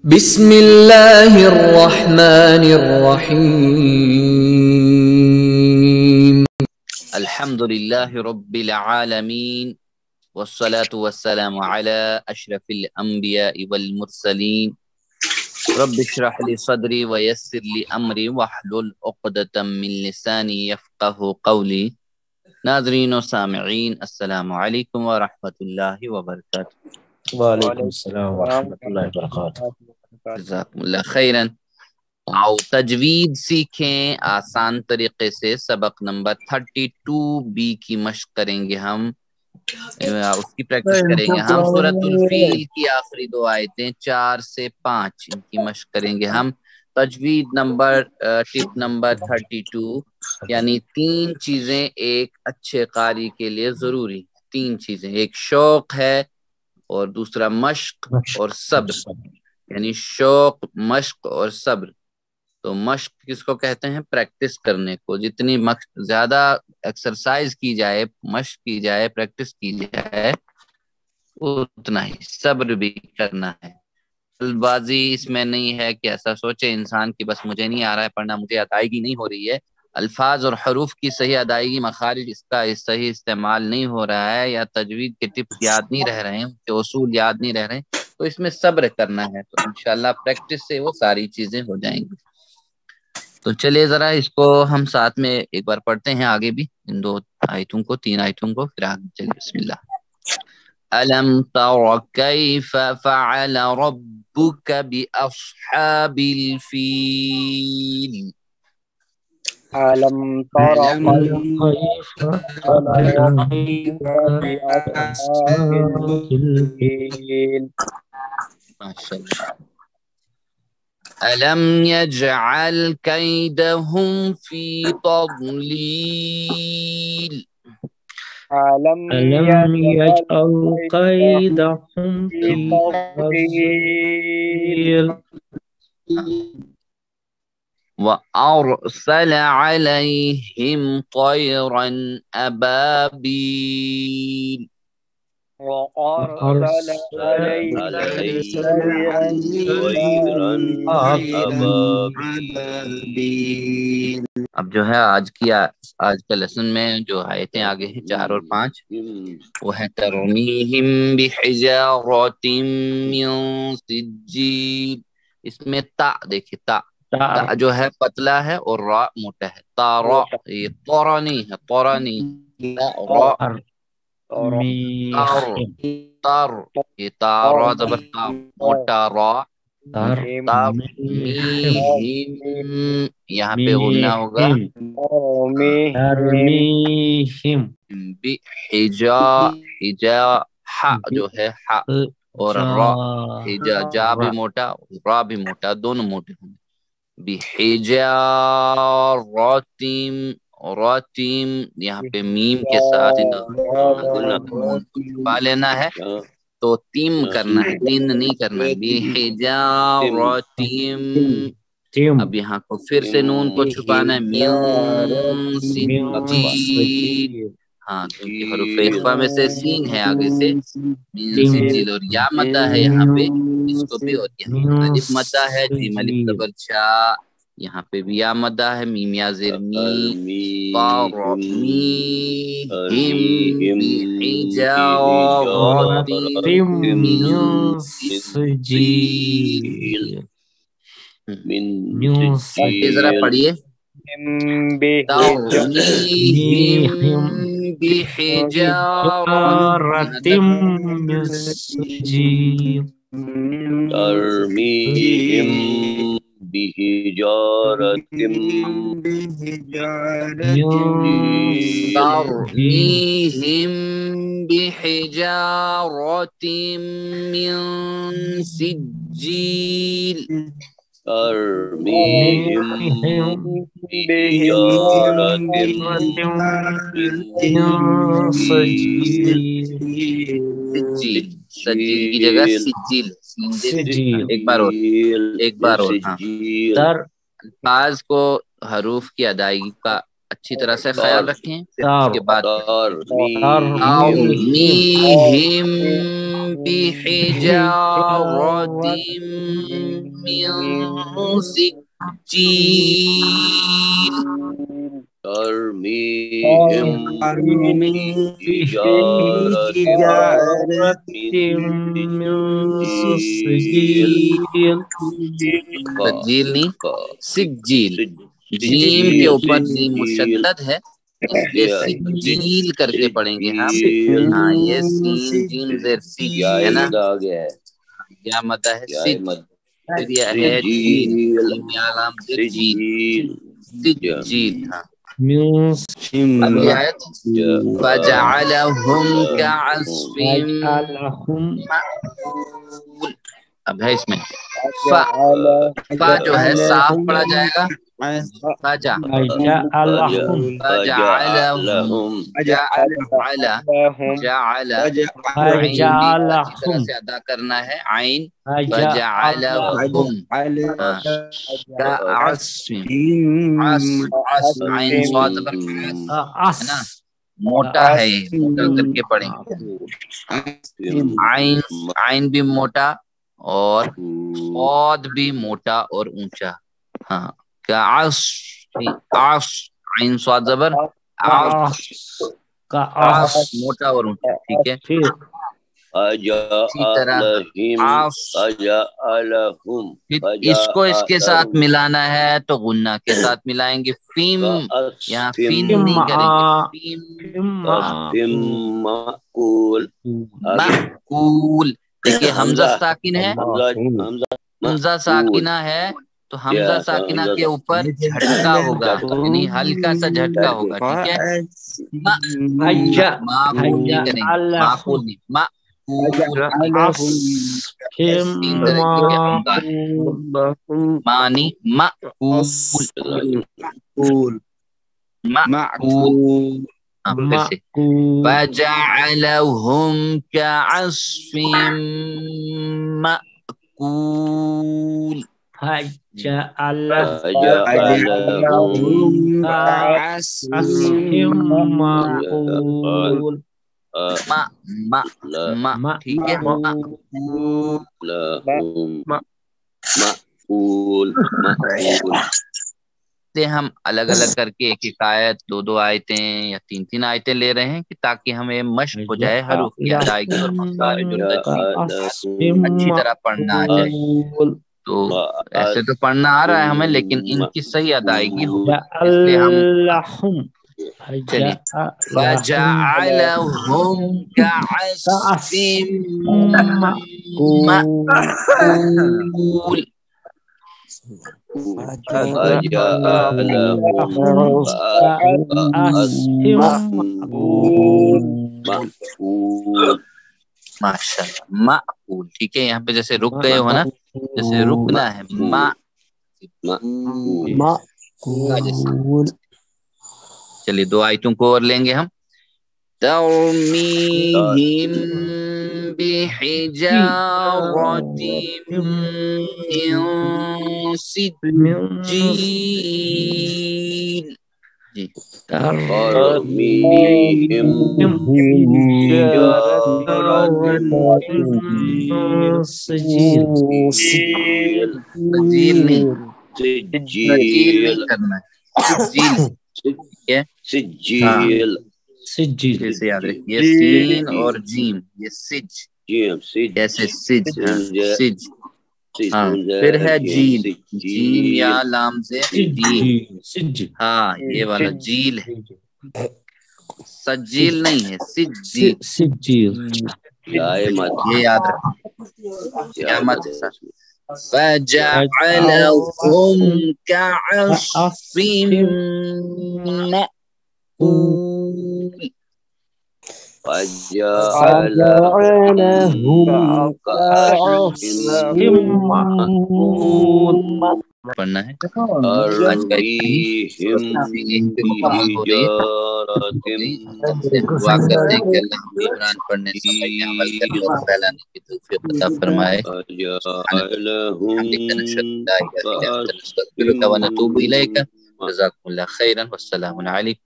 بسم اللہ الرحمن الرحیم الحمد للہ رب العالمین والصلاة والسلام علی اشرف الانبیاء والمرسلین رب اشرح لی صدری ویسر لی امری واحلل عقدۃ من لسانی یفقہ قولی۔ ناظرین و سامعین السلام علیکم ورحمۃ اللہ وبرکاتہ۔ وعلیکم السلام ورحمۃ اللہ وبرکاتہ۔ جزاکم اللہ خیرا۔ آؤ تجوید سیکھیں آسان طریقے سے۔ سبق نمبر 32B کی مشق کریں گے ہم، اس کی پریکٹس کریں گے ہم۔ سورۃ الفیل کی آخری 2 آیتیں 4 سے 5 ان کی مشق کریں گے ہم۔ تجوید نمبر ٹپ نمبر 32، یعنی 3 چیزیں ایک اچھے قاری کے لیے ضروری، 3 چیزیں، ایک شوق ہے اور دوسرا مشق اور صبر، یعنی شوق، مشق اور صبر۔ تو مشق کس کو کہتے ہیں؟ پریکٹس کرنے کو۔ جتنی زیادہ ایکسرسائز کی جائے، مشق کی جائے، پریکٹس کی جائے، اتنا ہی صبر بھی کرنا ہے۔ بازی اس میں نہیں ہے کہ ایسا سوچے انسان کہ بس مجھے نہیں آ رہا ہے پڑھنا، مجھے ادائیگی نہیں ہو رہی ہے، الفاظ اور حروف کی صحیح ادائیگی، مخارج اس کا صحیح استعمال نہیں ہو رہا ہے، یا تجوید کے ٹپس یاد نہیں رہ رہے ہیں، اس کے اصول یاد نہیں رہ رہے ہیں، تو اس میں صبر کرنا ہے۔ تو انشاءاللہ پریکٹس سے وہ ساری چیزیں ہو جائیں گی۔ تو چلیے ذرا اس کو ہم ساتھ میں ایک بار پڑھتے ہیں، آگے بھی ان 2 آیتوں کو، 3 آیتوں کو، پھر آگے چلیے۔ بسم اللہ۔ ألم تر كيف فعل ربك بأصحاب الفيل؟ ألم تر كيف فعل ربك بأصحاب الفيل ما شاء الله۔ ألم يجعل كيدهم في تضليل؟ ألم يجعل كيدهم في تضليل تضليل وأرسل عليهم طيرا أبابيل؟ وأرسل عليهم طيرا أبابيل۔ اب جو ہے آج کا لیسن میں جو آیتیں آگے ہیں 4 اور 5، وہ ہے ترمیہم بحجارۃ من سجیل۔ اس میں تا دیکھیں، تا جو ہے پتلا ہے اور را موٹا ہے۔ تارا، یہ طورانی ہے، طورانی، را تر، یہ تارا زبر تا، موٹا را، ترمیہم، یہاں پہ غنہ ہوگا ترميهم حجا حا جو ہے حا، اور را حجا، جا بھی موٹا، را بھی موٹا، دونوں موٹے ہوں گے۔ بحجارتیم، راتیم، یہاں پہ میم کے ساتھ نون کو چھپا لینا ہے، تو تیم کرنا ہے، تین نہیں کرنا ہے۔ بحجارتیم، اب یہاں کو پھر سے نون کو چھپانا ہے، من سجیل، ہاں کیونکہ حروف اخفا میں سے سین ہے آگے سے، من سجیل، اور یا مدہ ہے یہاں پہ، اس کو بھی، اور یہاں الف مدہ ہے، جیم الف زبر چا، یہاں پہ بھی یا مدہ ہے، میم یا زیر می، ترمیہم بحجارۃ من سجیل۔ یہ ذرا پڑھیے، ترمیہم بحجارۃ من سجيل ترميهم بحجارة ترمیہم بحجارۃ من سجیل، ترميهم بحجارة من سجیل، سجیل کی جگہ سجیل، ایک بار اور، ہاں۔ الفاظ کو، حروف کی ادائیگی کا اچھی طرح سے خیال رکھیں، اس کے بعد ترمیہم بحجارة من سجيل ترميهم بحجارة من سجيل سجيل سجیل نہیں سجیل جیم کے اوپر جیم مشدد ہے اس لیے سجیل کر کے پڑھیں گے ہم ہاں یہ سین جیم زیر سی ہے نا کیا مدہ ہے سج پھر یہ ہے جیل جیم علام زیر جیل سجیل ہاں من اب یہ آیت فَجَعَلَهُمْ كَعَصْفٍ وجعلهم مَأْكُولٍ اب ہے اس میں فا جو ہے صاف پڑھا جائے گا فجا وجعلهم فجعلهم جعل جعل عین بھی اچھی طرح سے ادا کرنا ہے عین فجعلهم كعصف عصف عین صاد پر ہے نا موٹا ہے یہ موٹا کر کے پڑھیں عین عین بھی موٹا اور صاد بھی موٹا اور اونچا ہاں کیا عصف عین صاد زبر عصف موٹا اور اونچا ٹھیک ہے اسی طرح اس کو اس کے ساتھ ملانا ہے تو غنہ کے ساتھ ملائیں گے فیم یہاں فین نہیں کریں گے فیم مأکول دیکھیے حمزہ ساکن ہے حمزہ ساکنہ ہے تو حمزہ ساکنہ کے اوپر جھٹکا ہوگا یعنی ہلکا سا جھٹکا ہوگا ٹھیک ہے معقول نہیں کریں گے معقول نہیں معنی معقول معقول پھر سے فَجَعَلَهُمْ كَعَصْفٍ مَأْكُولٍ فجعلهم كعصف معقول ٹھیک ہے ہم الگ الگ کر کے ایک ایک آیت دو آیتیں یا تین آیتیں لے رہے ہیں کہ تاکہ ہمیں مشق ہو جائے حروف کی ادائیگی اور مخارج اور تجوید اچھی طرح پڑھنا آ جائے تو ایسے تو پڑھنا آ رہا ہے ہمیں لیکن ان کی صحیح ادائیگی ہو اس لیے ہم چلیے فَجَعَلَهُمْ كَعَصْفٍ مَأْكُولٍ ماشاءاللہ معقول ٹھیک ہے یہاں پہ جیسے رک گئے ہو نا جیسے رکنا ہے چلیے دو آیتوں کو اور لیں گے ہم ترميهم بحجارة من سجيل جی ترميهم سجيل سجیل نہیں سجیل کرنا ہے سجیل سجيل جیسے یاد رکھیے سین اور جیم یہ سج جیسے سج سج ہاں پھر ہے جیل جیم یا لام سے جیل ہاں یہ والا جیل ہے سجیل نہیں ہے سجیل سجيل یہ یاد رکھیں کیا مت ہے سر فَجَعَلَهُمْ كَعَصْفٍ مَأْكُولٍ فَجَعَلَهُمْ كَعَصْفٍ پڑھنا ہے ترميهم بحجارة دعا کرتے ہیں کہ اللہ ہمیں قرآن پڑھنے سمجھنے عمل کرنے اور پھیلانے کی توفیق عطا فرمائے نستغفرك ونتوب إليك جزاكم الله خيرا والسلام عليكم